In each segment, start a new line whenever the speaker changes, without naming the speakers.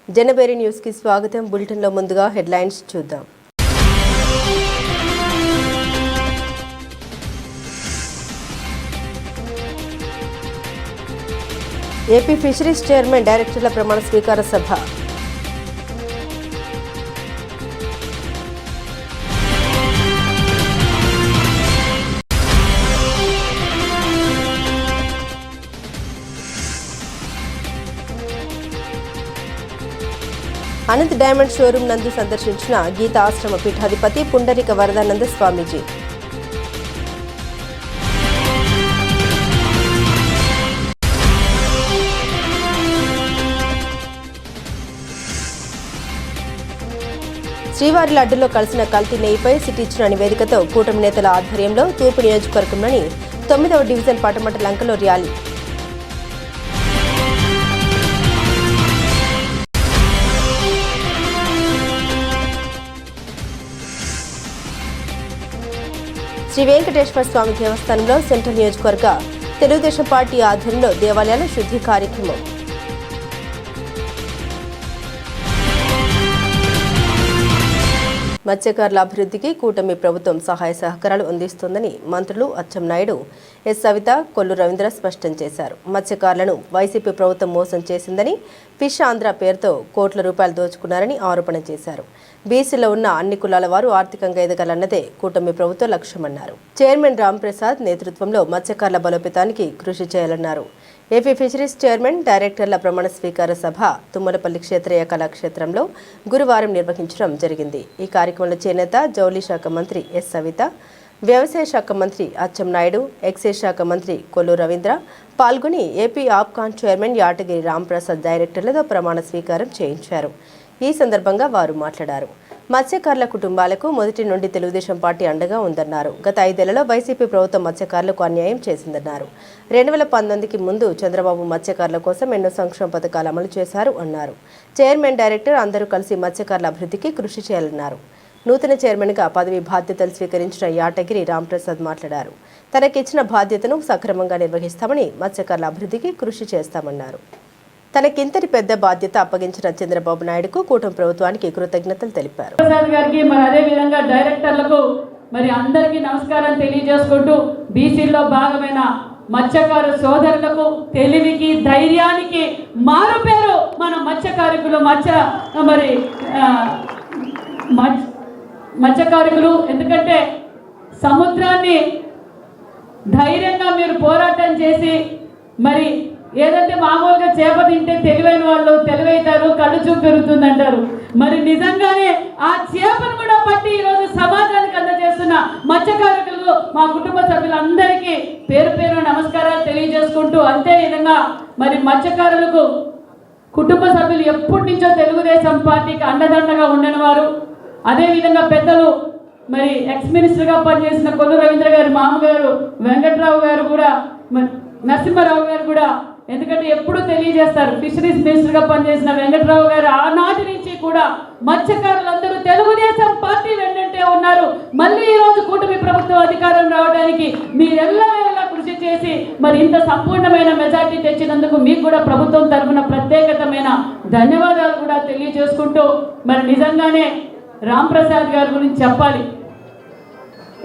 జనబేరి news కి స్వాగతం. Bulletin లో ముందుగా హెడ్లైన్స్ చూద్దాం. ఏపీ ఫిషరీస్ చైర్మన్ డైరెక్టర్ల ప్రమాణ స్వీకార సభ. అనంత్ డైమండ్ షోరూం నందు సందర్శించిన గీతా ఆశ్రమ పీఠాధిపతి పుండరీక వరదానంద స్వామీజీ. శ్రీవారి లడ్డులో కలిసిన కల్తీ నెయ్యిపై సిట్ ఇచ్చిన నివేదికతో కూటమి నేతల ఆధ్వర్యంలో తూర్పు నియోజకవర్గంలోని 9వ డివిజన్ పటమట లంకలో ర్యాలీ. శ్రీ వెంకటేశ్వర స్వామి దేవస్థానంలో సెంట్రల్ నియోజకవర్గ తెలుగుదేశం పార్టీ ఆధ్వర్యంలో దేవాలయాల శుద్ధి కార్యక్రమం. మత్స్యకారుల అభివృద్ధికి కూటమి ప్రభుత్వం సహాయ సహకారాలు అందిస్తోందని మంత్రులు అచ్చెన్నాయుడు, ఎస్ సవిత, కొల్లు రవీంద్ర స్పష్టం చేశారు. మత్స్యకారులను వైసీపీ ప్రభుత్వం మోసం చేసిందని, ఫిష్ ఆంధ్ర పేరుతో కోట్ల రూపాయలు దోచుకున్నారని ఆరోపణ చేశారు. బీసీలో ఉన్న అన్ని కులాల వారు ఆర్థికంగా ఎదగాలన్నదే కూటమి ప్రభుత్వ లక్ష్యమన్నారు. చైర్మన్ రాంప్రసాద్ నేతృత్వంలో మత్స్యకారుల బలోపేతానికి కృషి చేయాలన్నారు. ఏపీ ఫిషరీస్ చైర్మన్ డైరెక్టర్ల ప్రమాణ స్వీకార సభ తుమ్మలపల్లి క్షేత్రీయ కళాక్షేత్రంలో గురువారం నిర్వహించడం జరిగింది. ఈ కార్యక్రమంలో చేనేత, జౌళి శాఖ మంత్రి ఎస్ సవిత, వ్యవసాయ శాఖ మంత్రి అచ్చెన్నాయుడు, ఎక్సైజ్ శాఖ మంత్రి కొల్లు రవీంద్ర పాల్గొని ఏపీ ఆప్కాన్ చైర్మన్ యాటగిరి రాంప్రసాద్ డైరెక్టర్లతో ప్రమాణ స్వీకారం చేయించారు. ఈ సందర్భంగా వారు మాట్లాడారు. మత్స్యకారుల కుటుంబాలకు మొదటి నుండి తెలుగుదేశం పార్టీ అండగా ఉందన్నారు. గత 5 ఏళ్లలో వైసీపీ ప్రభుత్వం మత్స్యకారులకు అన్యాయం చేసిందన్నారు. 2019కి ముందు చంద్రబాబు మత్స్యకారుల కోసం ఎన్నో సంక్షేమ పథకాలు అమలు చేశారు అన్నారు. చైర్మన్, డైరెక్టర్ అందరూ కలిసి మత్స్యకారుల అభివృద్ధికి కృషి చేయాలన్నారు. నూతన చైర్మన్గా పదవి బాధ్యతలు స్వీకరించిన యాటగిరి రాంప్రసాద్ మాట్లాడారు. తనకిచ్చిన బాధ్యతను సక్రమంగా నిర్వహిస్తామని, మత్స్యకారుల అభివృద్ధికి కృషి చేస్తామన్నారు. తనకింతటి పెద్ద బాధ్యత అప్పగించిన చంద్రబాబు నాయుడుకు కూటమి ప్రభుత్వానికి కృతజ్ఞతలు తెలిపారు.
ప్రసాద్ గారికి అదే విధంగా డైరెక్టర్లకు అందరికీ నమస్కారం తెలియజేసుకుంటూ, బీసీలో భాగమైన మత్స్యకారు సోదరులకు తెలివికి, ధైర్యానికి మారు పేరు మన మత్స్యకారుకులు. మత్స్యకారుకులు ఎందుకంటే సముద్రాన్ని ధైర్యంగా మీరు పోరాటం చేసి ఏదంటే మామూలుగా చేప తింటే తెలివైన వాళ్ళు తెలివైతారు, కళ్ళు చూపు పెరుగుతుంది అంటారు. నిజంగానే ఆ చేపను కూడా పట్టి ఈరోజు సమాజానికి అందజేస్తున్న మత్స్యకారులు మా కుటుంబ సభ్యులందరికీ పేరు పేరు నమస్కారాలు తెలియజేసుకుంటూ, అంతేవిధంగా మత్స్యకారులకు కుటుంబ సభ్యులు ఎప్పటి నుంచో తెలుగుదేశం పార్టీకి అండదండగా ఉండని వారు, అదేవిధంగా పెద్దలు ఎక్స్ మినిస్టర్గా పనిచేసిన కొల్లు రవీంద్ర గారు మామగారు, వెంకట్రావు గారు కూడా, నరసింహారావు గారు కూడా, ఎందుకంటే ఎప్పుడు తెలియజేస్తారు. ఫిషరీస్ మినిస్టర్గా పనిచేసిన వెంకట్రావు గారు ఆనాటి నుంచి కూడా మత్స్యకారులందరూ తెలుగుదేశం పార్టీ వెంటనే ఉన్నారు. మళ్ళీ ఈరోజు కూటమి ప్రభుత్వం అధికారం రావడానికి మీరెల్లవేళలా కృషి చేసి ఇంత సంపూర్ణమైన మెజార్టీ తెచ్చినందుకు మీకు కూడా ప్రభుత్వం తరఫున ప్రత్యేకమైన ధన్యవాదాలు కూడా తెలియజేసుకుంటూ, నిజంగానే రాంప్రసాద్ గారి గురించి చెప్పాలి.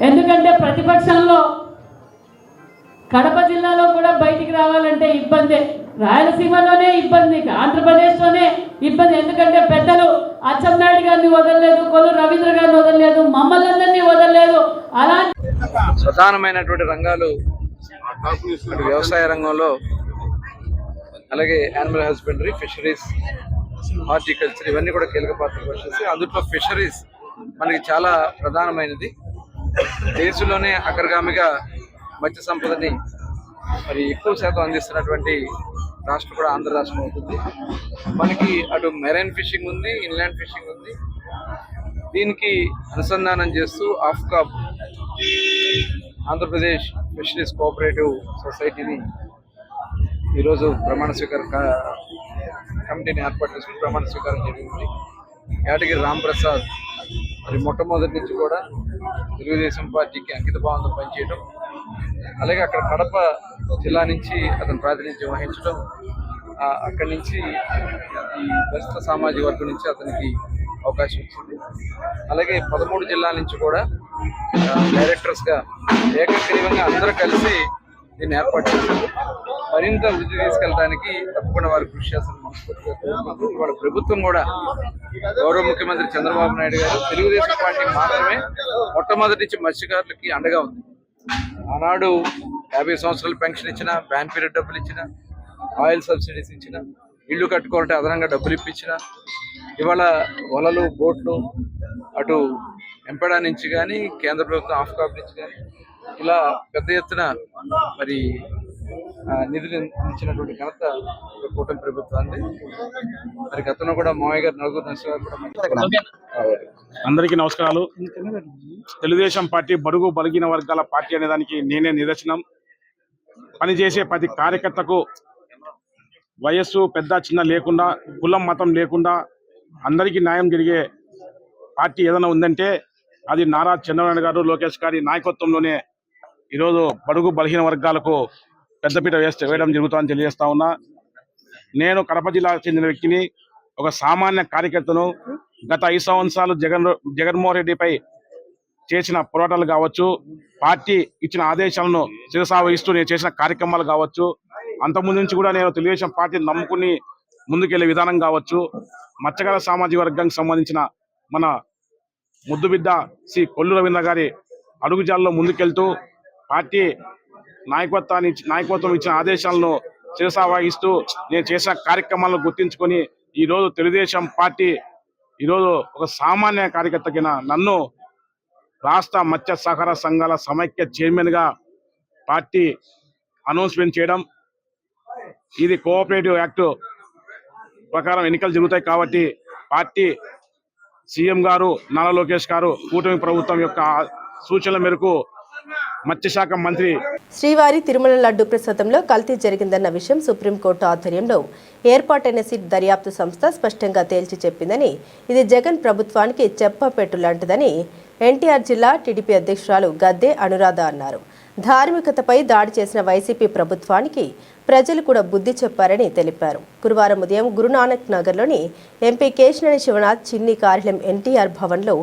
ఎందుకంటే ప్రతిపక్షంలో కడప జిల్లాలో కూడా బయటికి రావాలంటే ఇబ్బందే, రాయలసీమలోనే ఇబ్బంది, ఆంధ్రప్రదేశ్లోనే ఇబ్బంది. ఎందుకంటే పెద్దలు అచ్చెన్నాయుడు గారిని వదలలేదు, కొల్లు రవీంద్ర గారిని వదలలేదు, మమ్మల్ని అందరినీ వదలలేదు. అలాంటి
ప్రధానమైనటువంటి రంగాలు వ్యవసాయ రంగంలో, అలాగే యానిమల్ హస్బెండరీ, ఫిషరీస్, హార్టికల్చర్, ఇవన్నీ కూడా కీలక పాత్ర పోషిస్తాయి. అందులో ఫిషరీస్ మనకి చాలా ప్రధానమైనది. దేశంలోనే అగ్రగామిగా మత్స్య సంపదని ఎక్కువ శాతం అందిస్తున్నటువంటి రాష్ట్రం కూడా ఆంధ్ర రాష్ట్రం అవుతుంది. మనకి అటు మెరైన్ ఫిషింగ్ ఉంది, ఇన్లాండ్ ఫిషింగ్ ఉంది. దీనికి అనుసంధానం చేస్తూ ఆఫ్కాప్ ఆంధ్రప్రదేశ్ ఫిషరీస్ కోఆపరేటివ్ సొసైటీని ఈరోజు ప్రమాణ స్వీకార కమిటీని ఏర్పాటు చేసుకుని ప్రమాణ స్వీకారం జరిగింది. యాటగిరి రాంప్రసాద్ మొట్టమొదటి నుంచి కూడా తెలుగుదేశం పార్టీకి అంకిత భావంతో పనిచేయడం, అలాగే అక్కడ కడప జిల్లా నుంచి అతను ప్రాతినిధ్యం వహించడం, అక్కడి నుంచి ఈ బెస్త సామాజిక వర్గం నుంచి అతనికి అవకాశం వచ్చింది. అలాగే 13 జిల్లాల నుంచి కూడా డైరెక్టర్స్గా ఏకగ్రీవంగా అందరూ కలిసి దీన్ని ఏర్పాటు చేశారు. మరింత వృద్ధి తీసుకెళ్ళడానికి తప్పకుండా వారు కృషి చేస్తున్న మనస్ఫూర్తిగా కోరుకుంటూ ఇవాళ ప్రభుత్వం కూడా గౌరవ ముఖ్యమంత్రి చంద్రబాబు నాయుడు గారు తెలుగుదేశం పార్టీ మాత్రమే మొట్టమొదటి నుంచి మత్స్యకారులకి అండగా ఉంది. ఆనాడు 50 సంవత్సరాలు పెన్షన్ ఇచ్చిన, బ్యాన్ పీరియడ్ డబ్బులు ఇచ్చిన, ఆయిల్ సబ్సిడీస్ ఇచ్చిన, ఇల్లు కట్టుకోవాలంటే అదనంగా డబ్బులు ఇప్పించిన, ఇవాళ వలలు, బోట్లు అటు ఎంపెడా నుంచి కానీ కేంద్ర ప్రభుత్వం ఆఫ్కాప్ నుంచి కానీ ఇలా పెద్ద ఎత్తున మరి నిధులు ఇచ్చినటువంటి ఘనత కూటమి ప్రభుత్వాన్ని. మరి గతంలో కూడా మావయ్య గారు నలుగురు నరసింహారావు కూడా
అందరికీ నమస్కారాలు. తెలుగుదేశం పార్టీ బడుగు బలిగిన వర్గాల పార్టీ అనే దానికి నేనే నిదర్శనం. పనిచేసే ప్రతి కార్యకర్తకు వయస్సు పెద్ద చిన్న లేకుండా, కులం మతం లేకుండా అందరికీ న్యాయం జరిగే పార్టీ ఏదైనా ఉందంటే అది నారా చంద్రబాబు గారు, లోకేష్ గారి నాయకత్వంలోనే ఈరోజు బడుగు బలహీన వర్గాలకు పెద్దపీట వేయడం జరుగుతుందని తెలియజేస్తా ఉన్నా. నేను కడప జిల్లాకు చెందిన వ్యక్తిని, ఒక సామాన్య కార్యకర్తను. గత 5 సంవత్సరాలు జగన్మోహన్ రెడ్డిపై చేసిన పోరాటాలు కావచ్చు, పార్టీ ఇచ్చిన ఆదేశాలను శిరసావహిస్తూ నేను చేసిన కార్యక్రమాలు కావచ్చు, అంతకుముందు నుంచి కూడా నేను తెలుగుదేశం పార్టీని నమ్ముకుని ముందుకెళ్లే విధానం కావచ్చు, మత్స్యకార సామాజిక వర్గానికి సంబంధించిన మన ముద్దుబిడ్డ శ్రీ కొల్లు రవీంద్ర గారి అడుగుజాల్లో ముందుకెళ్తూ పార్టీ నాయకత్వం ఇచ్చిన ఆదేశాలను శిరసావహిస్తూ నేను చేసిన కార్యక్రమాలను గుర్తించుకొని ఈరోజు తెలుగుదేశం పార్టీ ఈరోజు ఒక సామాన్య కార్యకర్త కింద నన్ను రాష్ట్ర మత్స్య సహకార సంఘాల సమైక్య చైర్మన్గా పార్టీ అనౌన్స్మెంట్ చేయడం. ఇది కోఆపరేటివ్ యాక్ట్ ప్రకారం ఎన్నికలు జరుగుతాయి కాబట్టి పార్టీ సీఎం గారు నారా లోకేష్ గారు కూటమి ప్రభుత్వం యొక్క సూచనల మేరకు మత్స్యశాఖ మంత్రి
శ్రీవారి తిరుమల లడ్డు ప్రసాదంలో కల్తీ జరిగిందన్న విషయం సుప్రీంకోర్టు ఆధ్వర్యంలో ఏర్పాటైన సిట్ దర్యాప్తు సంస్థ స్పష్టంగా తేల్చి చెప్పిందని, ఇది జగన్ ప్రభుత్వానికి చెప్పపెట్టు లాంటిదని ఎన్టీఆర్ జిల్లా టీడీపీ అధ్యక్షురాలు గద్దె అనురాధ అన్నారు. ధార్మికతపై దాడి చేసిన వైసీపీ ప్రభుత్వానికి ప్రజలు కూడా బుద్ధి చెప్పారని తెలిపారు. గురువారం ఉదయం గురునానక్ నగర్లోని ఎంపీ కేశినేని శివనాథ్ చిన్ని కార్యాలయం ఎన్టీఆర్ భవన్లో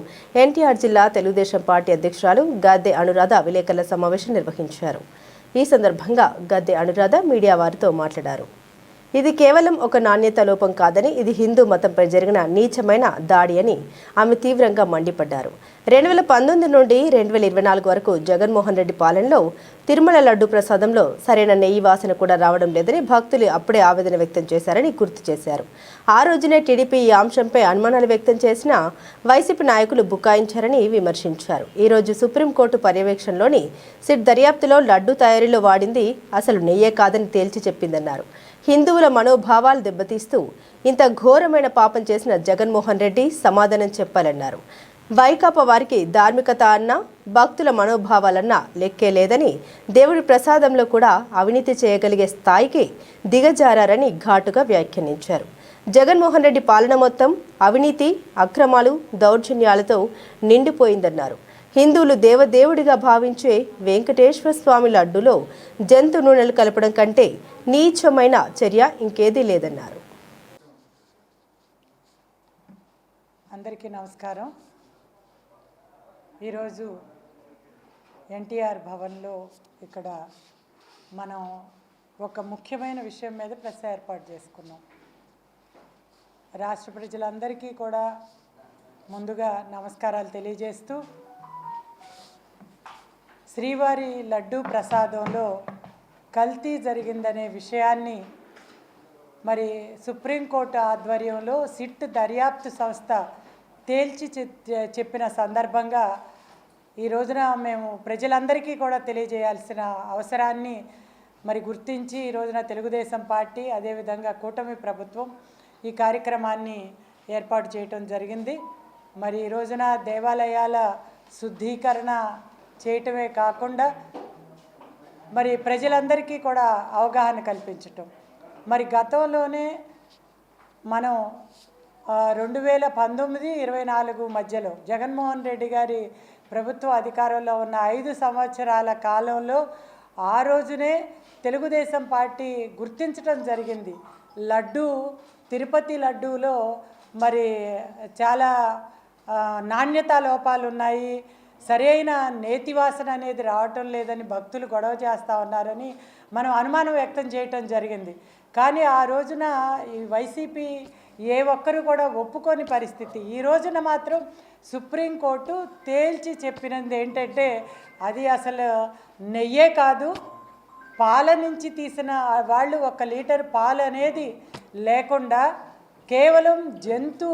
ఎన్టీఆర్ జిల్లా తెలుగుదేశం పార్టీ అధ్యక్షురాలు గద్దె అనురాధ విలేకరుల సమావేశం నిర్వహించారు. ఈ సందర్భంగా గద్దె అనురాధ మీడియా వారితో మాట్లాడారు. ఇది కేవలం ఒక నాణ్యత లోపం కాదని, ఇది హిందూ మతంపై జరిగిన నీచమైన దాడి అని ఆమె తీవ్రంగా మండిపడ్డారు. 2019 నుండి 2024 వరకు జగన్మోహన్ రెడ్డి పాలనలో తిరుమల లడ్డు ప్రసాదంలో సరైన నెయ్యి వాసన కూడా రావడం లేదని భక్తులు అప్పుడే ఆవేదన వ్యక్తం చేశారని గుర్తు చేశారు. ఆ రోజునే టీడీపీ ఈ అంశంపై అనుమానాలు వ్యక్తం చేసిన వైసీపీ నాయకులు బుకాయించారని విమర్శించారు. ఈ రోజు సుప్రీంకోర్టు పర్యవేక్షణలోని సిట్ దర్యాప్తులో లడ్డు తయారీలో వాడింది అసలు నెయ్యే కాదని తేల్చి చెప్పిందన్నారు. హిందువుల మనోభావాలు దెబ్బతీస్తూ ఇంత ఘోరమైన పాపం చేసిన జగన్మోహన్ రెడ్డి సమాధానం చెప్పాలన్నారు. వైకాపా వారికి ధార్మికత అన్న, భక్తుల మనోభావాలన్నా లెక్కే లేదని, దేవుడి ప్రసాదంలో కూడా అవినీతి చేయగలిగే స్థాయికి దిగజారని ఘాటుగా వ్యాఖ్యానించారు. జగన్మోహన్ రెడ్డి పాలన మొత్తం అవినీతి, అక్రమాలు, దౌర్జన్యాలతో నిండిపోయిందన్నారు. హిందువులు దేవదేవుడిగా భావించే వెంకటేశ్వర స్వామి లడ్డులో జంతు నూనెలు కలపడం కంటే నీచమైన చర్య ఇంకేదీ లేదన్నారు.
అందరికీ నమస్కారం. ఈరోజు ఎన్టీఆర్ భవన్లో ఇక్కడ మనం ఒక ముఖ్యమైన విషయం మీద ప్రెస్ ఏర్పాటు చేసుకున్నాం. రాష్ట్ర ప్రజలందరికీ కూడా ముందుగా నమస్కారాలు తెలియజేస్తూ, శ్రీవారి లడ్డు ప్రసాదంలో కల్తీ జరిగిందనే విషయాన్ని మరి సుప్రీంకోర్టు ఆధ్వర్యంలో సిట్ దర్యాప్తు సంస్థ తేల్చి చెప్పిన సందర్భంగా ఈ రోజున మేము ప్రజలందరికీ కూడా తెలియజేయాల్సిన అవసరాన్ని మరి గుర్తించి ఈ రోజున తెలుగుదేశం పార్టీ అదేవిధంగా కూటమి ప్రభుత్వం ఈ కార్యక్రమాన్ని ఏర్పాటు చేయటం జరిగింది. మరి ఈ రోజున దేవాలయాల శుద్ధీకరణ చేయటమే కాకుండా మరి ప్రజలందరికీ కూడా అవగాహన కల్పించటం. మరి గతంలోనే మనం 2019-24 మధ్యలో జగన్మోహన్ రెడ్డి గారి ప్రభుత్వ అధికారంలో ఉన్న 5 సంవత్సరాల కాలంలో ఆ రోజునే తెలుగుదేశం పార్టీ గుర్తించడం జరిగింది. లడ్డు తిరుపతి లడ్డూలో మరి చాలా నాణ్యతా లోపాలు ఉన్నాయి, సరైన నేతి వాసన అనేది రావటం లేదని భక్తులు గొడవ చేస్తూ ఉన్నారని మనం అనుమానం వ్యక్తం చేయటం జరిగింది. కానీ ఆ రోజున ఈ వైసీపీ ఏ ఒక్కరు కూడా ఒప్పుకోని పరిస్థితి. ఈ రోజున మాత్రం సుప్రీంకోర్టు తేల్చి చెప్పినది ఏంటంటే అది అసలు నెయ్యే కాదు, పాల నుంచి తీసిన వాళ్ళు 1 లీటర్ పాలు అనేది లేకుండా కేవలం జంతు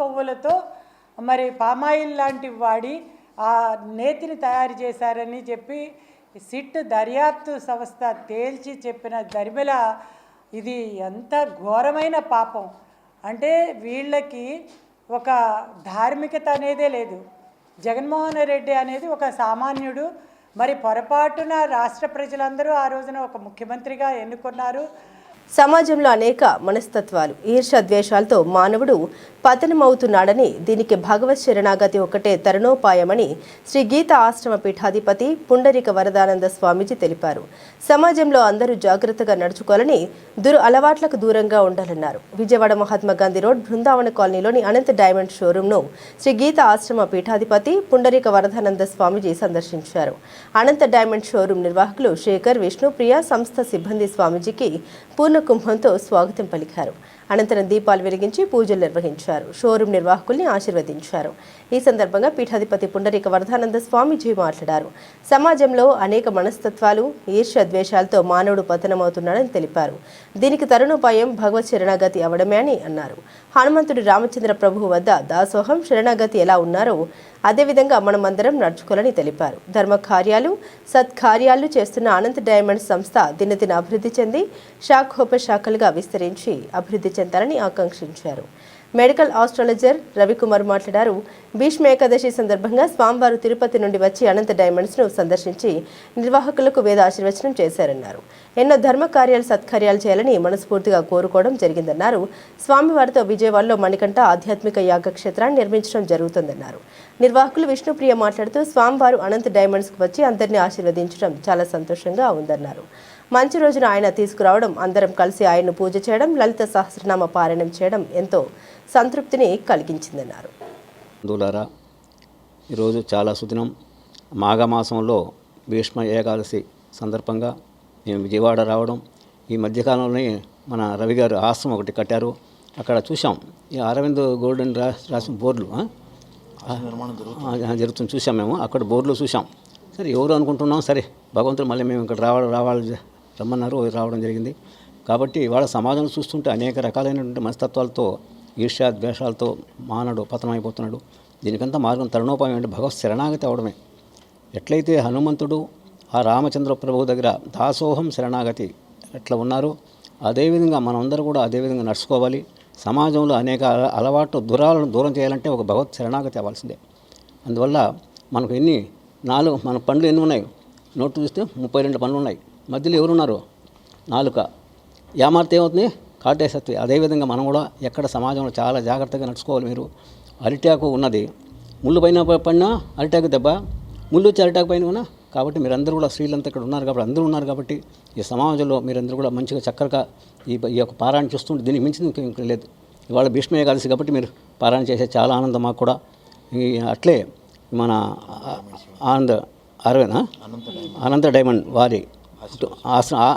కొవ్వులతో మరి పామాయిల్ లాంటివి వాడి ఆ నేతిని తయారు చేశారని చెప్పి సిట్ దర్యాప్తు సంస్థ తేల్చి చెప్పిన దరిమిల ఇది ఎంత ఘోరమైన పాపం అంటే వీళ్ళకి ఒక ధార్మికత అనేదే లేదు. జగన్మోహన్ రెడ్డి అనేది ఒక సామాన్యుడు, మరి పొరపాటున రాష్ట్ర ప్రజలందరూ ఆ రోజున ఒక ముఖ్యమంత్రిగా ఎన్నుకున్నారు.
సమాజంలో అనేక మనస్తత్వాలు, ఈర్ష్య ద్వేషాలతో మానవుడు పతనమవుతున్నాడని, దీనికి భగవత్ శరణాగతి ఒకటే తరుణోపాయమని శ్రీ గీత ఆశ్రమ పీఠాధిపతి పుండరీక వరదానంద స్వామీజీ తెలిపారు. సమాజంలో అందరూ జాగ్రత్తగా నడుచుకోవాలని, అలవాట్లకు దూరంగా ఉండాలన్నారు. విజయవాడ మహాత్మా గాంధీ రోడ్ బృందావన కాలనీలోని అనంత డైమండ్ షోరూంను శ్రీ గీత ఆశ్రమ పీఠాధిపతి పుండరీక వరదానంద స్వామీజీ సందర్శించారు. అనంత డైమండ్ షోరూం నిర్వాహకులు శేఖర్, విష్ణుప్రియ, సంస్థ సిబ్బంది స్వామీజీకి పూర్ణ కుంభంతో స్వాగతం పలికారు. అనంతరం దీపాలు వెలిగించి పూజలు నిర్వహించారు. షోరూం నిర్వాహకుల్ని ఆశీర్వదించారు. ఈ సందర్భంగా పీఠాధిపతి పుండరీక వరదానంద స్వామీజీ మాట్లాడారు. సమాజంలో అనేక మనస్తత్వాలు, ఈర్ష్య ద్వేషాలతో మానవుడు పతనమవుతున్నాడని తెలిపారు. దీనికి తరుణోపాయం భగవత్ శరణాగతి అవడమే అని అన్నారు. హనుమంతుడు రామచంద్ర ప్రభువు వద్ద దాసోహం శరణాగతి ఎలా ఉన్నారో అదేవిధంగా మనమందరం నడుచుకోవాలని తెలిపారు. ధర్మ కార్యాలు, సత్కార్యాలు చేస్తున్న అనంత డైమండ్ సంస్థ దినదిన అభివృద్ధి చెంది శాఖోపశాఖలుగా విస్తరించి అభివృద్ధి చెందాలని ఆకాంక్షించారు. మెడికల్ ఆస్ట్రాలజర్ రవికుమార్ మాట్లాడారు. భీష్మ ఏకాదశి సందర్భంగా స్వామివారు తిరుపతి నుండి వచ్చి అనంత డైమండ్స్ను సందర్శించి నిర్వాహకులకు వేద ఆశీర్వచనం చేశారన్నారు. ఎన్నో ధర్మ కార్యాలు, సత్కార్యాలు చేయాలని మనస్ఫూర్తిగా కోరుకోవడం జరిగిందన్నారు. స్వామివారితో విజయవాడలో మణికంఠ ఆధ్యాత్మిక యాగ క్షేత్రాన్ని నిర్మించడం జరుగుతుందన్నారు. నిర్వాహకులు విష్ణుప్రియ మాట్లాడుతూ స్వామివారు అనంత డైమండ్స్కు వచ్చి అందరినీ ఆశీర్వదించడం చాలా సంతోషంగా ఉందన్నారు. మంచి రోజున ఆయన తీసుకురావడం, అందరం కలిసి ఆయన్ను పూజ చేయడం, లలిత సహస్రనామ పారాయణం చేయడం ఎంతో సంతృప్తిని కలిగించిందన్నారు.
బంధువులారా, ఈరోజు చాలా సుదినం. మాఘమాసంలో భీష్మ ఏకాదశి సందర్భంగా మేము విజయవాడ రావడం, ఈ మధ్యకాలంలోనే మన రవి గారు ఆశ్రమం ఒకటి కట్టారు. అక్కడ చూసాం ఈ అరవింద్ గోల్డెన్ రాసిన బోర్డులు జరుగుతుంది చూసాం. మేము అక్కడ బోర్డులు చూసాం. సరే ఎవరు అనుకుంటున్నాం, సరే భగవంతుడు మళ్ళీ మేము ఇక్కడ రావాలి రమ్మన్నారు, రావడం జరిగింది. కాబట్టి వాళ్ళ సమాజంలో చూస్తుంటే అనేక రకాలైనటువంటి మనస్తత్వాలతో, ఈర్ష్యా ద్వేషాలతో మానవుడు పతనమైపోతున్నాడు. దీనికంతా మార్గం తరుణోపాయం అంటే భగవత్ శరణాగతి అవడమే. ఎట్లయితే హనుమంతుడు ఆ రామచంద్ర ప్రభువు దగ్గర దాసోహం శరణాగతి ఎట్లా ఉన్నారో అదేవిధంగా మనమందరూ కూడా అదేవిధంగా నడుచుకోవాలి. సమాజంలో అనేక అలవాట్లు దూరం చేయాలంటే ఒక భగవత్ శరణాగతి అవ్వాల్సిందే. అందువల్ల మనకు మన పండ్లు ఎన్ని ఉన్నాయి, నోటు చూస్తే 32 పండ్లు ఉన్నాయి. మధ్యలో ఎవరున్నారు? నాలుక. యామార్త ఏమవుతుంది? కాటేసత్తి. అదేవిధంగా మనం కూడా ఎక్కడ సమాజంలో చాలా జాగ్రత్తగా నడుచుకోవాలి. మీరు అరిటాకు ఉన్నది, ముళ్ళు పైన పడినా అరిటాకు దెబ్బ, ముళ్ళు వచ్చి అరిటాకు పైన ఉన్నా. కాబట్టి మీరందరూ కూడా స్త్రీలంతా ఇక్కడ ఉన్నారు కాబట్టి, అందరూ ఉన్నారు కాబట్టి ఈ సమాజంలో మీరందరూ కూడా మంచిగా చక్కగా ఈ యొక్క పారాయణ చూస్తుంటే దీనికి మించింది ఇంక లేదు. ఇవాళ భీష్మ ఏకాదశి కాబట్టి మీరు పారాయణ చేసే చాలా ఆనందం మాకు కూడా. అట్లే మన అనంత డైమండ్ వారి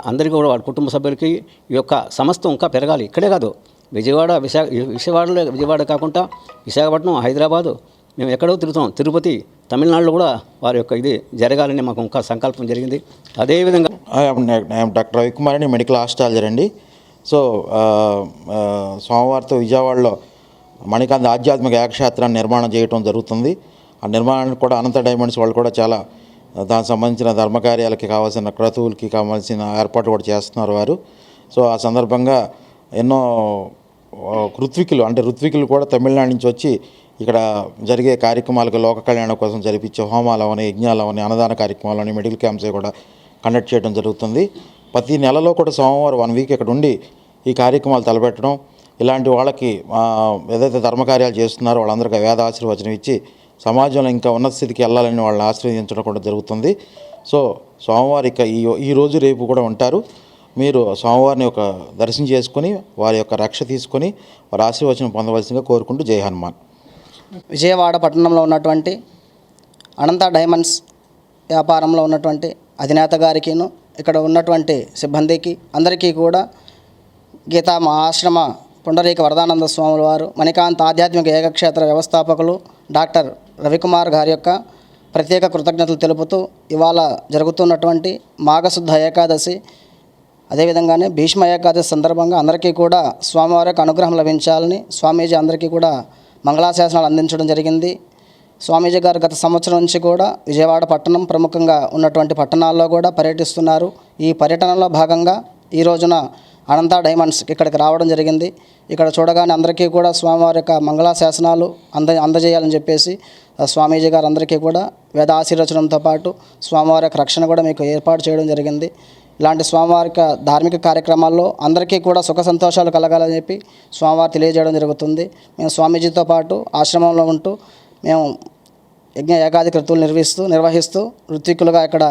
అందరికీ కూడా వాడి కుటుంబ సభ్యులకి ఈ యొక్క సంస్థ ఇంకా పెరగాలి. ఇక్కడే కాదు, విజయవాడ కాకుండా విశాఖపట్నం, హైదరాబాదు, మేము ఎక్కడో తిరుగుతాం, తిరుపతి, తమిళనాడులో కూడా వారి యొక్క ఇది జరగాలని మాకు ఇంకా సంకల్పం జరిగింది. అదేవిధంగా
డాక్టర్ రవికుమార్ అని మెడికల్ ఆస్ట్రాలజర్ అండి. సో సోమవారంతో విజయవాడలో మణికంఠ ఆధ్యాత్మిక యాగక్షేత్రాన్ని నిర్మాణం చేయడం జరుగుతుంది. ఆ నిర్మాణానికి కూడా అనంత డైమండ్స్ వాళ్ళు కూడా చాలా దానికి సంబంధించిన ధర్మకార్యాలకి కావాల్సిన క్రతువులకి కావాల్సిన ఏర్పాట్లు కూడా చేస్తున్నారు వారు. సో ఆ సందర్భంగా ఎన్నో ఋత్వికులు కూడా తమిళనాడు నుంచి వచ్చి ఇక్కడ జరిగే కార్యక్రమాలకు లోక కళ్యాణం కోసం జరిపించే హోమాలు అవని, యజ్ఞాలు అవని, అన్నదాన కార్యక్రమాలు అని, మెడికల్ క్యాంప్స్ కూడా కండక్ట్ చేయడం జరుగుతుంది. ప్రతి నెలలో కూడా సోమవారం 1 వీక్ ఇక్కడ ఉండి ఈ కార్యక్రమాలు తలపెట్టడం, ఇలాంటి వాళ్ళకి ఏదైతే ధర్మకార్యాలు చేస్తున్నారో వాళ్ళందరికీ వేద ఆశీర్వచనం ఇచ్చి సమాజంలో ఇంకా ఉన్నత స్థితికి వెళ్ళాలని వాళ్ళని ఆశీర్వదించడం కూడా జరుగుతుంది. సో సోమవారం ఈ రోజు రేపు కూడా ఉంటారు. మీరు స్వామివారిని ఒక దర్శనం చేసుకొని వారి యొక్క రక్ష తీసుకొని వారి ఆశీర్వచనం పొందవలసిందిగా కోరుకుంటూ జై హనుమాన్.
విజయవాడ పట్టణంలో ఉన్నటువంటి అనంత డైమండ్స్ వ్యాపారంలో ఉన్నటువంటి అధినేత గారికిను ఇక్కడ ఉన్నటువంటి సిబ్బందికి అందరికీ కూడా గీతా ఆశ్రమ పుండరీక వరదానంద స్వాముల వారు మణికాంత్ ఆధ్యాత్మిక ఏకక్షేత్ర వ్యవస్థాపకులు డాక్టర్ రవికుమార్ గారి యొక్క ప్రత్యేక కృతజ్ఞతలు తెలుపుతూ ఇవాళ జరుగుతున్నటువంటి మాఘశుద్ధ ఏకాదశి అదేవిధంగానే భీష్మ ఏకాదశి సందర్భంగా అందరికీ కూడా స్వామివారి యొక్క అనుగ్రహం లభించాలని స్వామీజీ అందరికీ కూడా మంగళాశాసనాలు అందించడం జరిగింది. స్వామీజీ గారు గత సంవత్సరం నుంచి కూడా విజయవాడ పట్టణం ప్రముఖంగా ఉన్నటువంటి పట్టణాల్లో కూడా పర్యటిస్తున్నారు. ఈ పర్యటనలో భాగంగా ఈ రోజున అనంత డైమండ్స్ ఇక్కడికి రావడం జరిగింది. ఇక్కడ చూడగానే అందరికీ కూడా స్వామివారి యొక్క మంగళాశాసనాలు అందజేయాలని చెప్పేసి స్వామీజీ గారు అందరికీ కూడా వేద ఆశీర్వచనంతో పాటు స్వామివారి యొక్క రక్షణ కూడా మీకు ఏర్పాటు చేయడం జరిగింది. ఇలాంటి స్వామివారి యొక్క ధార్మిక కార్యక్రమాల్లో అందరికీ కూడా సుఖ సంతోషాలు కలగాలని చెప్పి స్వామివారు తెలియజేయడం జరుగుతుంది. మేము స్వామీజీతో పాటు ఆశ్రమంలో ఉంటూ మేము యజ్ఞ ఏకాది కృతులు నిర్వహిస్తూ ఋత్వికులుగా ఇక్కడ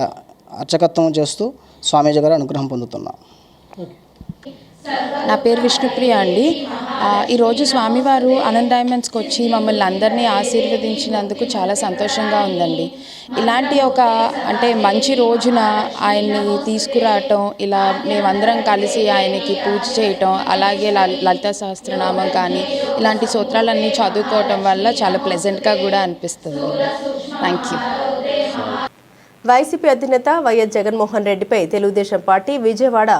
అర్చకత్వం చేస్తూ స్వామీజీ గారు అనుగ్రహం పొందుతున్నాం.
నా పేరు విష్ణుప్రియ అండి. ఈరోజు స్వామివారు అనంత డైమండ్స్కి వచ్చి మమ్మల్ని అందరినీ ఆశీర్వదించినందుకు చాలా సంతోషంగా ఉందండి. ఇలాంటి ఒక మంచి రోజున ఆయన్ని తీసుకురావటం, ఇలా మేమందరం కలిసి ఆయనకి పూజ చేయటం, అలాగే లలితా సహస్రనామం కానీ ఇలాంటి స్తోత్రాలన్నీ చదువుకోవటం వల్ల చాలా ప్లెజెంట్గా కూడా అనిపిస్తుంది. Thank you.
వైసీపీ అధినేత వైఎస్ జగన్మోహన్ రెడ్డిపై తెలుగుదేశం పార్టీ విజయవాడ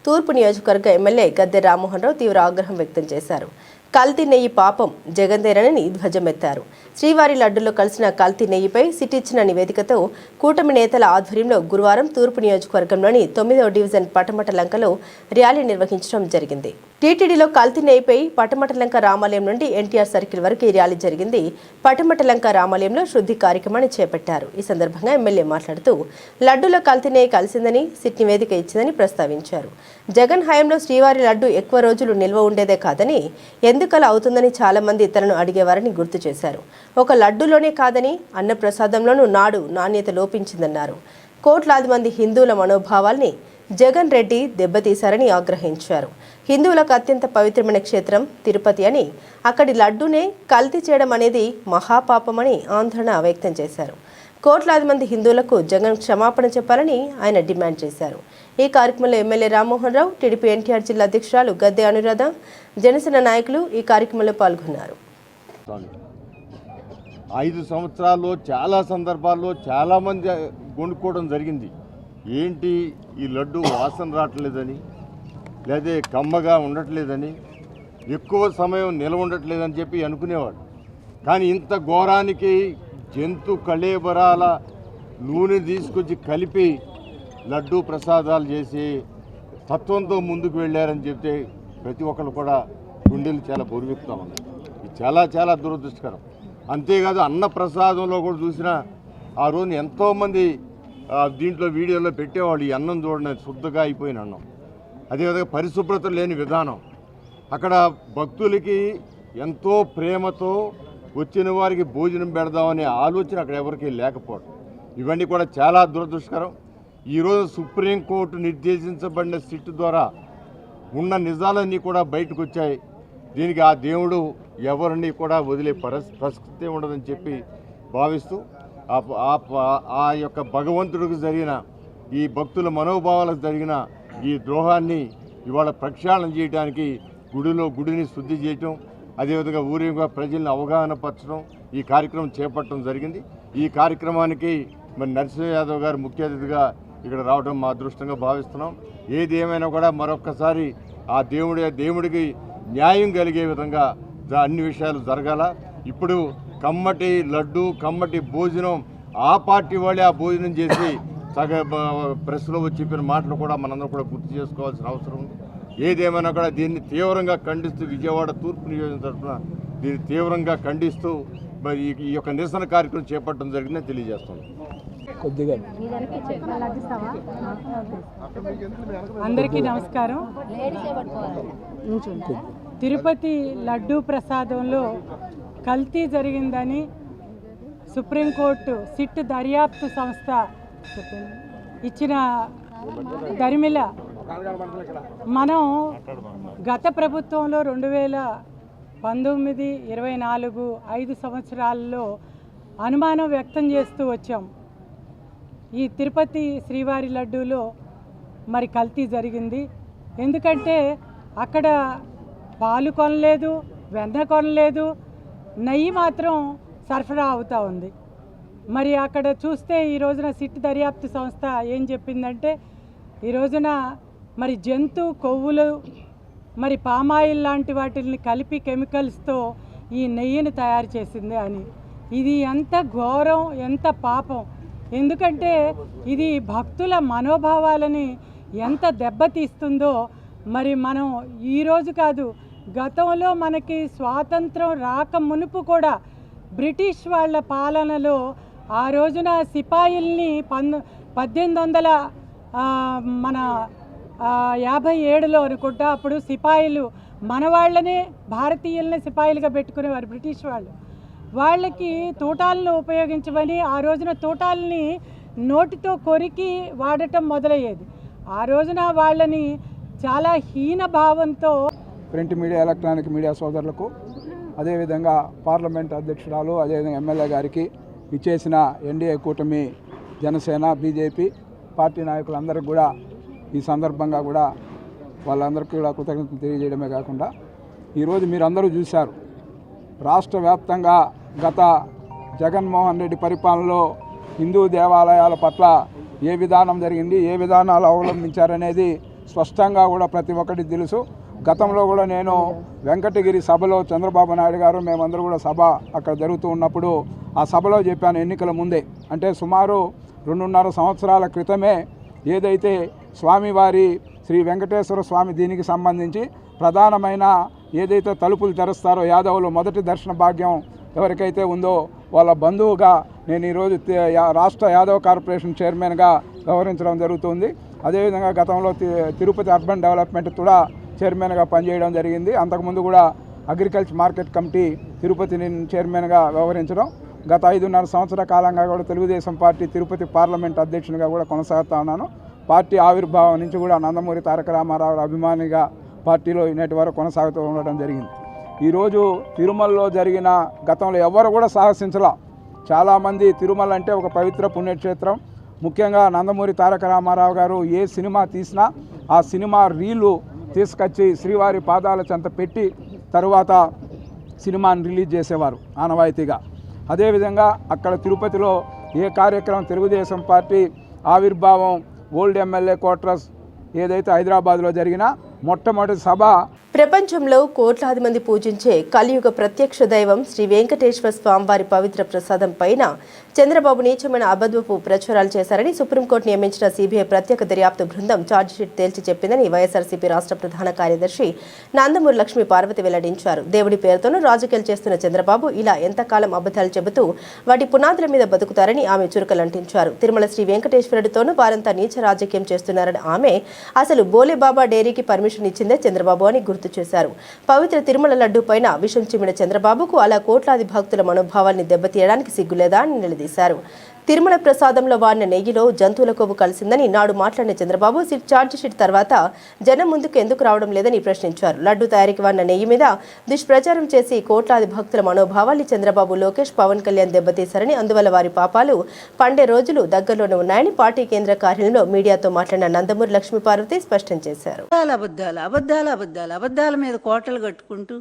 తూర్పు నియోజకవర్గ ఎమ్మెల్యే గద్దె రామ్మోహన్ రావు తీవ్ర ఆగ్రహం వ్యక్తం చేశారు. కల్తీ నెయ్యి పాపం జగన్దేనని ధ్వజమెత్తారు. శ్రీవారి లడ్డులో కలిసిన కల్తీ నెయ్యిపై సిట్ ఇచ్చిన నివేదికతో కూటమి నేతల ఆధ్వర్యంలో గురువారం తూర్పు నియోజకవర్గంలోని 9వ డివిజన్ పటమటలంకలో ర్యాలీ నిర్వహించడం జరిగింది. టీటీడీలో కల్తీ నెయ్యిపై పటమటలంక రామాలయం నుండి ఎన్టీఆర్ సర్కిల్ వరకు ఈ ర్యాలీ జరిగింది. పటమటలంక రామాలయంలో శుద్ధి కార్యక్రమాన్ని చేపట్టారు. ఈ సందర్భంగా ఎమ్మెల్యే మాట్లాడుతూ లడ్డూలో కల్తీ నెయ్యి కలిసిందని సిట్ నివేదిక ఇచ్చిందని ప్రస్తావించారు. జగన్ హయాంలో శ్రీవారి లడ్డు ఎక్కువ రోజులు నిల్వ ఉండేదే కాదని, ఎందుకలా అవుతుందని చాలా మంది తనను అడిగేవారని గుర్తు చేశారు. ఒక లడ్డూలోనే కాదని అన్నప్రసాదంలోనూ నాడు నాణ్యత లోపించిందన్నారు. కోట్లాది మంది హిందువుల మనోభావాల్ని జగన్ రెడ్డి దెబ్బతీశారని ఆగ్రహించారు. హిందువులకు అత్యంత పవిత్రమైన క్షేత్రం తిరుపతి అని అక్కడి లడ్డూనే కల్తీ చేయడం అనేది మహాపాపమని ఆందోళన వ్యక్తం చేశారు. కోట్లాది మంది హిందువులకు జగన్ క్షమాపణ చెప్పాలని ఆయన డిమాండ్ చేశారు. ఈ కార్యక్రమంలో ఎమ్మెల్యే రామ్మోహన్ రావు, టీడీపీ ఎన్టీఆర్ జిల్లా అధ్యక్షురాలు గద్దె అనురాధ, జనసేన నాయకులు ఈ కార్యక్రమంలో పాల్గొన్నారు.
5 సంవత్సరాల్లో చాలా సందర్భాల్లో చాలామంది కొనుక్కోవడం జరిగింది. ఏంటి ఈ లడ్డు వాసన రావట్లేదని, లేదా కమ్మగా ఉండట్లేదని, ఎక్కువ సమయం నిలవ ఉండట్లేదని చెప్పి అనుకునేవాడు. కానీ ఇంత ఘోరానికి జంతు కళేబరాల నూనె తీసుకొచ్చి కలిపి లడ్డు ప్రసాదాలు చేసి తత్వంతో ముందుకు వెళ్ళారని చెప్తే ప్రతి ఒక్కరు కూడా గుండెలు చాలా బరువెక్కుతా ఉన్నాయి. ఇది చాలా చాలా దురదృష్టకరం. అంతేకాదు అన్న ప్రసాదంలో కూడా చూసినా ఆ రోజు ఎంతోమంది దీంట్లో వీడియోలో పెట్టేవాళ్ళు. ఈ అన్నం చూడండి శుద్ధగా అయిపోయిన అన్నం. అదేవిధంగా పరిశుభ్రత లేని విధానం. అక్కడ భక్తులకి ఎంతో ప్రేమతో వచ్చిన వారికి భోజనం పెడదామనే ఆలోచన అక్కడ ఎవరికి లేకపోవడం, ఇవన్నీ కూడా చాలా దురదృష్టకరం. ఈరోజు సుప్రీంకోర్టు నిర్దేశించబడిన సిట్ ద్వారా ఉన్న నిజాలన్నీ కూడా బయటకు వచ్చాయి. దీనికి ఆ దేవుడు ఎవరిని కూడా వదిలే ప్రసక్తే ఉండదని చెప్పి భావిస్తూ ఆ యొక్క భగవంతుడికి జరిగిన ఈ భక్తుల మనోభావాలకు జరిగిన ఈ ద్రోహాన్ని ఇవాళ ప్రక్షాళన చేయడానికి గుడిని శుద్ధి చేయటం, అదేవిధంగా ఊరేగా ప్రజల్ని అవగాహన పరచడం ఈ కార్యక్రమం చేపట్టడం జరిగింది. ఈ కార్యక్రమానికి మరి నరసింహ యాదవ్ గారు ముఖ్య అతిథిగా ఇక్కడ రావడం మా అదృష్టంగా భావిస్తున్నాం. ఏది ఏమైనా కూడా మరొక్కసారి ఆ దేవుడికి న్యాయం కలిగే విధంగా అన్ని విషయాలు జరగాల. ఇప్పుడు కమ్మటి లడ్డు, కమ్మటి భోజనం ఆ పార్టీ వాళ్ళే ఆ భోజనం చేసి ప్రెస్లో వచ్చి చెప్పిన మాటలు కూడా మనందరం కూడా గుర్తు చేసుకోవాల్సిన అవసరం ఉంది. ఏదేమైనా కూడా దీన్ని తీవ్రంగా ఖండిస్తూ విజయవాడ తూర్పు నియోజకవర్గం తరఫున దీన్ని తీవ్రంగా ఖండిస్తూ మరి ఈ యొక్క నిరసన కార్యక్రమం చేపట్టడం జరిగిందని తెలియజేస్తున్నాం.
అందరికీ నమస్కారం. తిరుపతి లడ్డూ ప్రసాదంలో కల్తీ జరిగిందని సుప్రీంకోర్టు సిట్ దర్యాప్తు సంస్థ ఇచ్చిన దరిమిల మనం గత ప్రభుత్వంలో 2019, 24, 5 సంవత్సరాల్లో అనుమానం వ్యక్తం చేస్తూ వచ్చాం. ఈ తిరుపతి శ్రీవారి లడ్డూలో మరి కల్తీ జరిగింది. ఎందుకంటే అక్కడ పాలు కొనలేదు, వెన్న కొనలేదు, నెయ్యి మాత్రం సరఫరా అవుతూ ఉంది. మరి అక్కడ చూస్తే ఈ రోజున సిట్ దర్యాప్తు సంస్థ ఏం చెప్పిందంటే ఈ రోజున మరి జంతు కొవ్వులు మరి పామాయిల్ లాంటి వాటిని కలిపి కెమికల్స్తో ఈ నెయ్యిని తయారు చేసింది అని. ఇది ఎంత ఘోరం, ఎంత పాపం. ఎందుకంటే ఇది భక్తుల మనోభావాలని ఎంత దెబ్బతీస్తుందో మరి మనం ఈరోజు కాదు, గతంలో మనకి స్వాతంత్రం రాక మునుపు కూడా బ్రిటిష్ వాళ్ళ పాలనలో ఆ రోజున సిపాయిల్ని 1857లో అనుకుంటా అప్పుడు సిపాయిలు మన వాళ్ళనే భారతీయుల్ని సిపాయిలుగా పెట్టుకునేవారు బ్రిటిష్ వాళ్ళు. వాళ్ళకి తూటాలను ఉపయోగించమని ఆ రోజున తూటాలని నోటితో కొరికి వాడటం మొదలయ్యేది. ఆ రోజున వాళ్ళని చాలా హీన భావంతో
ప్రింట్ మీడియా, ఎలక్ట్రానిక్ మీడియా సోదరులకు, అదేవిధంగా పార్లమెంట్ అధ్యక్షురాలు, అదేవిధంగా ఎమ్మెల్యే గారికి, ఇచ్చేసిన ఎన్డీఏ కూటమి జనసేన, బీజేపీ పార్టీ నాయకులందరికీ కూడా ఈ సందర్భంగా కూడా వాళ్ళందరికీ కూడా కృతజ్ఞతలు తెలియజేయడమే కాకుండా ఈరోజు మీరందరూ చూశారు రాష్ట్ర వ్యాప్తంగా గత జగన్మోహన్ రెడ్డి పరిపాలనలో హిందూ దేవాలయాల పట్ల ఏ విధానం జరిగింది, ఏ విధానాలు అవలంబించారనేది స్పష్టంగా కూడా ప్రతి ఒక్కటి తెలుసు. గతంలో కూడా నేను వెంకటగిరి సభలో చంద్రబాబు నాయుడు గారు మేమందరూ కూడా సభ అక్కడ జరుగుతూ ఉన్నప్పుడు ఆ సభలో చెప్పాను, ఎన్నికల ముందే, అంటే సుమారు 2.5 సంవత్సరాల క్రితమే ఏదైతే స్వామివారి శ్రీ వెంకటేశ్వర స్వామి దీనికి సంబంధించి ప్రధానమైన ఏదైతే తలుపులు తెరుస్తారో యాదవులు మొదటి దర్శన భాగ్యం ఎవరికైతే ఉందో వాళ్ళ బంధువుగా నేను ఈరోజు రాష్ట్ర యాదవ్ కార్పొరేషన్ చైర్మన్గా వ్యవహరించడం జరుగుతుంది. అదేవిధంగా గతంలో తిరుపతి అర్బన్ డెవలప్మెంట్ కూడా చైర్మన్గా పనిచేయడం జరిగింది. అంతకుముందు కూడా అగ్రికల్చర్ మార్కెట్ కమిటీ తిరుపతి చైర్మన్గా వ్యవహరించడం, గత 5.5 సంవత్సరాల కాలంగా కూడా తెలుగుదేశం పార్టీ తిరుపతి పార్లమెంట్ అధ్యక్షునిగా కూడా కొనసాగుతా ఉన్నాను. పార్టీ ఆవిర్భావం నుంచి కూడా నందమూరి తారక రామారావు అభిమానిగా పార్టీలో నేటి వరకు కొనసాగుతూ ఉండడం జరిగింది. ఈరోజు తిరుమలలో జరిగిన గతంలో ఎవరు కూడా సాహసించలా. చాలామంది తిరుమల అంటే ఒక పవిత్ర పుణ్యక్షేత్రం. ముఖ్యంగా నందమూరి తారక రామారావు గారు ఏ సినిమా తీసినా ఆ సినిమా రీలు తీసుకొచ్చి శ్రీవారి పాదాల చెంత పెట్టి తరువాత సినిమాని రిలీజ్ చేసేవారు ఆనవాయితీగా. అదేవిధంగా అక్కడ తిరుపతిలో ఏ కార్యక్రమం తెలుగుదేశం పార్టీ ఆవిర్భావం ఓల్డ్ ఎమ్మెల్యే క్వార్టర్స్ ఏదైతే హైదరాబాద్లో జరిగినా మొట్టమొదటి సభ.
ప్రపంచంలో కోట్లాది మంది పూజించే కలియుగ ప్రత్యక్ష దైవం శ్రీ వెంకటేశ్వర స్వామివారి పవిత్ర ప్రసాదం పైన చంద్రబాబు నీచమైన అబద్ధపు ప్రచారాలు చేశారని సుప్రీంకోర్టు నియమించిన సిబిఐ ప్రత్యేక దర్యాప్తు బృందం ఛార్జిషీట్ తేల్చి చెప్పిందని వైఎస్ఆర్సీపీ రాష్ట్ర ప్రధాన కార్యదర్శి నందమూరి లక్ష్మీ పార్వతి వెల్లడించారు. దేవుడి పేరుతోనూ రాజకీయాలు చేస్తున్న చంద్రబాబు ఇలా ఎంతకాలం అబద్ధాలు చెబుతూ వాటి పునాదుల మీద బతుకుతారని ఆమె చురకలంటించారు. తిరుమల శ్రీ వెంకటేశ్వరుడితోనూ వారంతా నీచ రాజకీయం చేస్తున్నారని ఆమె అసలు బోలేబాబా డైరీకి పర్మిషన్ ఇచ్చిందే చంద్రబాబు అని గుర్తు చేశారు. పవిత్ర తిరుమల లడ్డూ పైన విషం చిమ్మిన చంద్రబాబుకు అలా కోట్లాది భక్తుల మనోభావాల్ని దెబ్బతీయడానికి సిగ్గులేదా అని నిలదీశారు. తిరుమల ప్రసాదంలో వాడిన నెయ్యిలో జంతువుల కొవ్వు కలిసిందని నాడు మాట్లాడిన చంద్రబాబు ఛార్జిషీట్ తర్వాత జనం ముందుకు ఎందుకు రావడం లేదని ప్రశ్నించారు. లడ్డూ తయారీకి వాడిన నెయ్యి మీద దుష్ప్రచారం చేసి కోట్లాది భక్తుల మనోభావాల్ని చంద్రబాబు, లోకేష్, పవన్ కళ్యాణ్ దెబ్బతీశారని, అందువల్ల వారి పాపాలు పండే రోజులు దగ్గరలోనే ఉన్నాయని పార్టీ కేంద్ర కార్యాలయంలో మీడియాతో మాట్లాడిన నందమూరి లక్ష్మీ పార్వతి స్పష్టం చేశారు.
అబద్ధాల మీద కోటలు కట్టుకుంటూ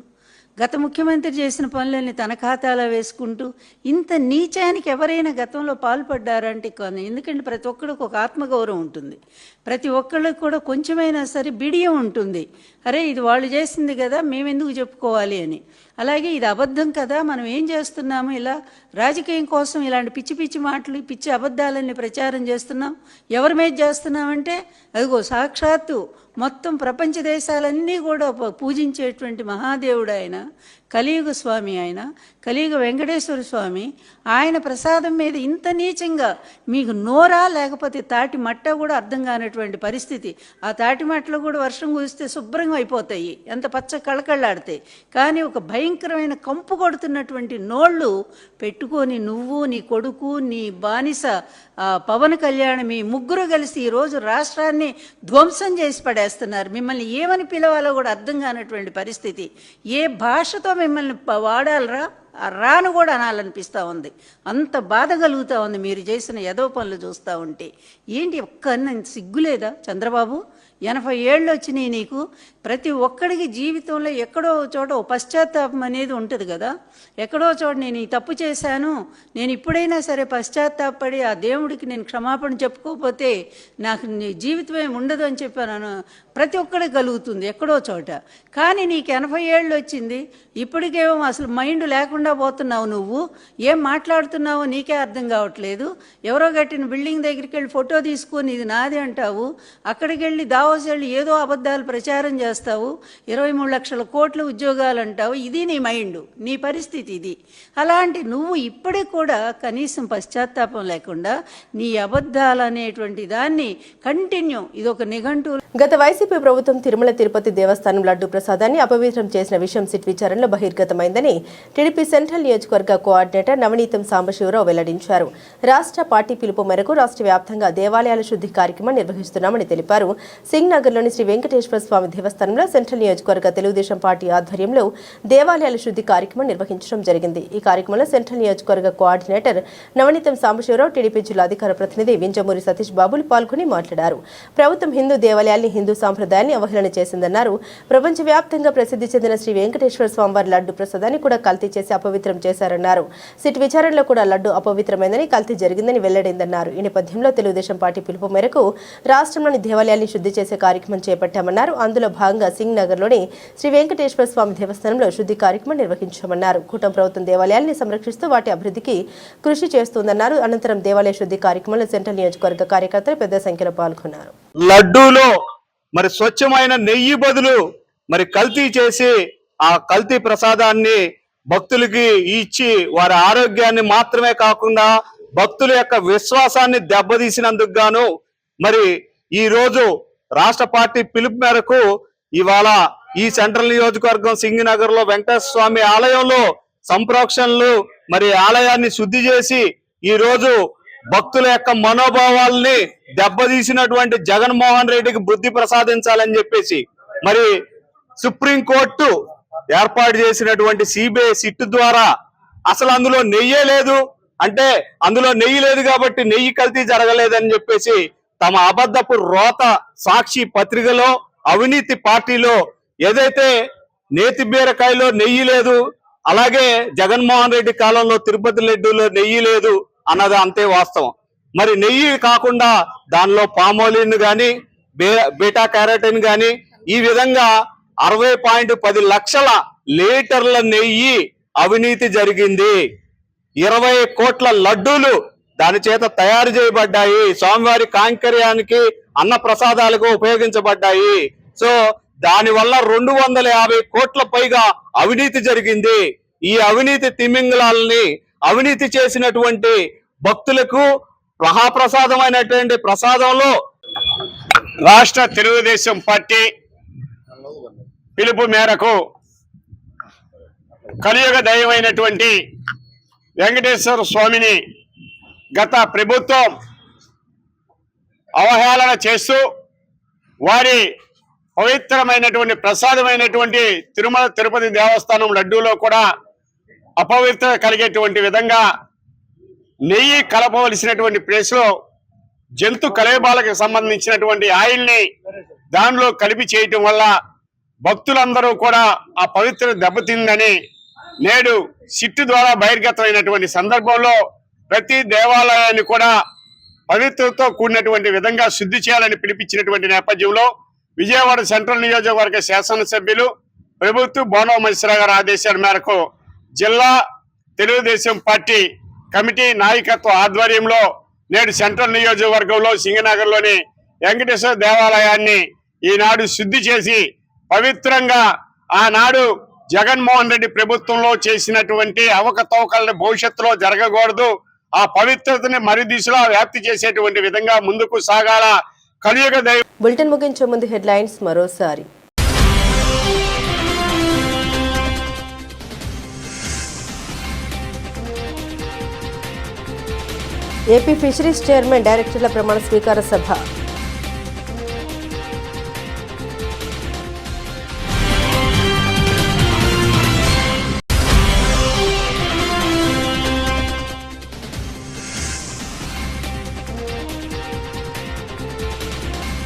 గత ముఖ్యమంత్రి చేసిన పనులన్నీ తన ఖాతాలో వేసుకుంటూ ఇంత నీచానికి ఎవరైనా గతంలో పాల్పడ్డారంటే కానీ, ఎందుకంటే ప్రతి ఒక్కరికి ఒక ఆత్మగౌరవం ఉంటుంది, ప్రతి ఒక్కళ్ళకి కూడా కొంచెమైనా సరే బిడియం ఉంటుంది. అరే ఇది వాళ్ళు చేసింది కదా, మేమెందుకు చెప్పుకోవాలి అని. అలాగే ఇది అబద్ధం కదా, మనం ఏం చేస్తున్నాము, ఇలా రాజకీయం కోసం ఇలాంటి పిచ్చి పిచ్చి మాటలు, పిచ్చి అబద్ధాలన్నీ ప్రచారం చేస్తున్నాం. ఎవరి మీద చేస్తున్నామంటే అదిగో సాక్షాత్తు మొత్తం ప్రపంచ దేశాలన్నీ కూడా పూజించేటువంటి మహాదేవుడు ఆయన, కలియుగ స్వామి ఆయన, కలియుగ వెంకటేశ్వర స్వామి. ఆయన ప్రసాదం మీద ఇంత నీచంగా మీకు నోరా లేకపోతే తాటి మట్ట కూడా అర్థం కానటువంటి పరిస్థితి. ఆ తాటి మట్టలు కూడా వర్షం కురిస్తే శుభ్రంగా అయిపోతాయి, ఎంత పచ్చ కళకళలాడతాయి. కానీ ఒక భయంకరమైన కంపు కొడుతున్నటువంటి నోళ్ళు పెట్టుకొని నువ్వు, నీ కొడుకు, నీ బానిస పవన్ కళ్యాణ్, మీ ముగ్గురు కలిసి ఈరోజు రాష్ట్రాన్ని ధ్వంసం చేసి పడారు. పడేస్తున్నారు. మిమ్మల్ని ఏమని పిలవాలో కూడా అర్థం కానటువంటి పరిస్థితి. ఏ భాషతో మిమ్మల్ని వాడాలరా రాను కూడా అనాలనిపిస్తూ ఉంది. అంత బాధ కలుగుతూ ఉంది మీరు చేసిన ఏదో పనులు చూస్తూ ఉంటే. ఏంటి ఒక్క సిగ్గులేదా చంద్రబాబు? 80 ఏళ్ళు వచ్చినాయి నీకు. ప్రతి ఒక్కడికి జీవితంలో ఎక్కడో చోట ఓ పశ్చాత్తాపం అనేది ఉంటుంది కదా. ఎక్కడో చోట నేను ఈ తప్పు చేశాను, నేను ఇప్పుడైనా సరే పశ్చాత్తాపడి ఆ దేవుడికి నేను క్షమాపణ చెప్పుకోకపోతే నాకు నీ జీవితమే ఉండదు అని చెప్పాను. ప్రతి ఒక్కడికి కలుగుతుంది ఎక్కడో చోట. కానీ నీకు 80 ఏళ్ళు వచ్చింది, ఇప్పటికేమో అసలు మైండ్ లేకుండా పోతున్నావు. నువ్వు ఏం మాట్లాడుతున్నావో నీకే అర్థం కావట్లేదు. ఎవరో కట్టిన బిల్డింగ్ దగ్గరికి వెళ్ళి ఫోటో తీసుకొని ఇది నాది అంటావు. అక్కడికి వెళ్ళి దావోస్ వెళ్ళి ఏదో అబద్ధాలు ప్రచారం చేస్తావు. 23 లక్షల కోట్ల ఉద్యోగాలు అంటావు. ఇది నీ మైండ్, నీ పరిస్థితి ఇది. అలాంటి నువ్వు ఇప్పటికి కూడా కనీసం పశ్చాత్తాపం లేకుండా నీ అబద్ధాలు అనేటువంటి దాన్ని కంటిన్యూ, ఇదొక నిఘంటువు.
గత వైసీపీ ప్రభుత్వం తిరుమల తిరుపతి దేవస్థానం లడ్డు ప్రసాదాన్ని అపవిత్రం చేసిన విషయం సిట్ విచారణలో బహిర్గతమైందని టీడీపీ సెంట్రల్ నియోజకవర్గ కోఆర్డినేటర్ నవనీతం సాంబశివరావు వెల్లడించారు. రాష్ట్ర పార్టీ పిలుపు మేరకు రాష్ట్ర వ్యాప్తంగా దేవాలయాల శుద్ధి కార్యక్రమం నిర్వహిస్తున్నామని తెలిపారు. సింగ్ నగర్లోని శ్రీ వెంకటేశ్వర స్వామి దేవస్థానంలో సెంట్రల్ నియోజకవర్గ తెలుగుదేశం పార్టీ ఆధ్వర్యంలో దేవాలయాల శుద్ధి కార్యక్రమం నిర్వహించడం జరిగింది. ఈ కార్యక్రమంలో సెంట్రల్ నియోజకవర్గ కోఆర్డినేటర్ నవనీతం సాంబశివరావు, టీడీపీ జిల్లా అధికార ప్రతినిధి వింజమూరి సతీష్ బాబులు పాల్గొని మాట్లాడారు. ప్రభుత్వం హిందూ దేవాలయాల్ని, హిందూ సాంప్రదాయాన్ని అవహేళన చేసిందన్నారు. ప్రపంచవ్యాప్తంగా ప్రసిద్ధి చెందిన శ్రీ వెంకటేశ్వర స్వామివారి లడ్డు ప్రసాదాన్ని కూడా కల్తీ చేసి అపవిత్రం చేశారన్నారు. సిట్ విచారణలో కూడా లడ్డు అపవిత్రమైందని, కల్తీ జరిగిందని వెల్లడైందన్నారు. ఈ నేపథ్యంలో తెలుగుదేశం పార్టీ పిలుపు మేరకు రాష్ట్రంలోని దేవాలయాల్ని శుద్ధి చేసే కార్యక్రమం చేపట్టామన్నారు. అందులో భాగంగా సింగ్ నగర్లోని శ్రీ వెంకటేశ్వర స్వామి దేవస్థానంలో శుద్ధి కార్యక్రమం నిర్వహించామన్నారు. కూటమి ప్రభుత్వం దేవాలయాల్ని సంరక్షిస్తూ వాటి అభివృద్ధికి కృషి చేస్తుందన్నారు. అనంతరం దేవాలయ శుద్ధి కార్యక్రమంలో సెంట్రల్ నియోజకవర్గ కార్యకర్తలు పెద్ద సంఖ్యలో పాల్గొన్నారు.
లడ్డూలో మరి స్వచ్ఛమైన నెయ్యి బదులు మరి కల్తీ చేసి ఆ కల్తీ ప్రసాదాన్ని భక్తులకి ఇచ్చి వారి ఆరోగ్యాన్ని మాత్రమే కాకుండా భక్తుల యొక్క విశ్వాసాన్ని దెబ్బతీసినందుకు గాను మరి ఈ రోజు రాష్ట్ర పార్టీ పిలుపు మేరకు ఇవాళ ఈ సెంట్రల్ నియోజకవర్గం సింగనగర్ లో వెంకటేశ్వర స్వామి ఆలయంలో సంప్రోక్షణలు మరి ఆలయాన్ని శుద్ధి చేసి ఈ రోజు భక్తుల యొక్క మనోభావాల్ని దెబ్బతీసినటువంటి జగన్మోహన్ రెడ్డికి బుద్ధి ప్రసాదించాలని చెప్పేసి మరి సుప్రీంకోర్టు ఏర్పాటు చేసినటువంటి సిబిఐ సిట్ ద్వారా అసలు అందులో నెయ్యే లేదు అంటే అందులో నెయ్యి లేదు కాబట్టి నెయ్యి కల్తీ జరగలేదని చెప్పేసి తమ అబద్ధపు రోత సాక్షి పత్రికలో అవినీతి పార్టీలో ఏదైతే నేతి బీరకాయలో నెయ్యి లేదు, అలాగే జగన్మోహన్ రెడ్డి కాలంలో తిరుపతి లడ్డూలో నెయ్యి లేదు అన్నది అంతే వాస్తవం. మరి నెయ్యి కాకుండా దానిలో పామోలిన్ గాని బీటా క్యారోటిన్ గాని ఈ విధంగా 60.10 లక్షల లీటర్ల నెయ్యి అవినీతి జరిగింది. 20 కోట్ల లడ్డూలు దాని చేత తయారు చేయబడ్డాయి. స్వామివారి కాంకర్యానికి అన్న ప్రసాదాలకు ఉపయోగించబడ్డాయి. సో దానివల్ల 250 కోట్ల పైగా అవినీతి జరిగింది. ఈ అవినీతి తిమింగళాలని అవినీతి చేసినటువంటి భక్తులకు మహాప్రసాదమైనటువంటి ప్రసాదంలో రాష్ట్ర తెలుగుదేశం పార్టీ పిలుపు మేరకు కలియుగ దైవమైనటువంటి వెంకటేశ్వర స్వామిని గత ప్రభుత్వం అవహేళన చేస్తూ వారి పవిత్రమైనటువంటి ప్రసాదమైనటువంటి తిరుమల తిరుపతి దేవస్థానం లడ్డూలో కూడా అపవిత్రత కలిగేటువంటి విధంగా నెయ్యి కలపవలసినటువంటి ప్లేస్లో జంతు కలేబాలకు సంబంధించినటువంటి ఆయిల్ని దానిలో కలిపి చేయటం వల్ల భక్తులందరూ కూడా ఆ పవిత్ర దెబ్బతిందని నేడు సిట్టు ద్వారా బహిర్గతమైనటువంటి సందర్భంలో ప్రతి దేవాలయాన్ని కూడా పవిత్రతతో కూడినటువంటి విధంగా శుద్ధి చేయాలని పిలిపించినటువంటి నేపథ్యంలో విజయవాడ సెంట్రల్ నియోజకవర్గ శాసనసభ్యులు ప్రభుత్వ బోనమేశ్వర గారి ఆదేశాల మేరకు జిల్లా తెలుగుదేశం పార్టీ కమిటీ నాయకత్వ ఆధ్వర్యంలో నేడు సెంట్రల్ నియోజకవర్గంలో సింగనగర్లోని వెంకటేశ్వర దేవాలయాన్ని ఈనాడు శుద్ధి చేసి పవిత్రంగా ఆనాడు జగన్మోహన్ రెడ్డి ప్రభుత్వంలో చేసినటువంటి అవకతవకలను భవిష్యత్తులో జరగకూడదు, ఆ పవిత్రతని మరి దిశలో వ్యాప్తి చేసేటువంటి విధంగా ముందుకు సాగాల. కలియుగ దైవం.
బులెటిన్ ముగించే ముందు హెడ్లైన్స్ మరోసారి. ఏపీ ఫిషరీస్ చైర్మన్ డైరెక్టర్ల ప్రమాణ స్వీకార సభ.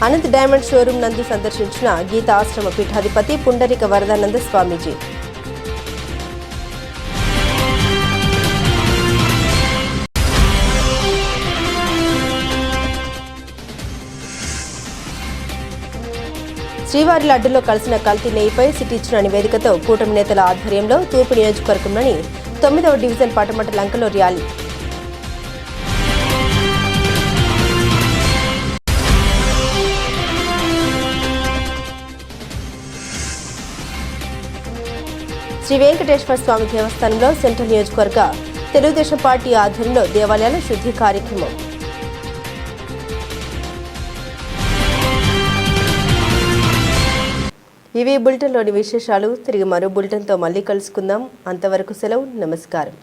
అనంత్ డైమండ్ షోరూం నందు సందర్శించిన గీతా ఆశ్రమ పీఠాధిపతి పుండరీక వరదానంద స్వామీజీ. శ్రీవారి లడ్డులో కలిసిన కల్తీ నెయ్యిపై సిట్ ఇచ్చిన నివేదికతో కూటమి నేతల ఆధ్వర్యంలో తూర్పు నియోజకవర్గంలోని 9వ డివిజన్ పటమట లంకలో ర్యాలీ. శ్రీ వెంకటేశ్వర స్వామి దేవస్థానంలో సెంట్రల్ నియోజకవర్గ తెలుగుదేశం పార్టీ ఆధ్వర్యంలో దేవాలయాల శుద్ధి కార్యక్రమం. ఇవి బులెటిన్లోని విశేషాలు. తిరిగి మరో బులెటిన్తో మళ్ళీ కలుసుకుందాం. అంతవరకు సెలవు. నమస్కారం.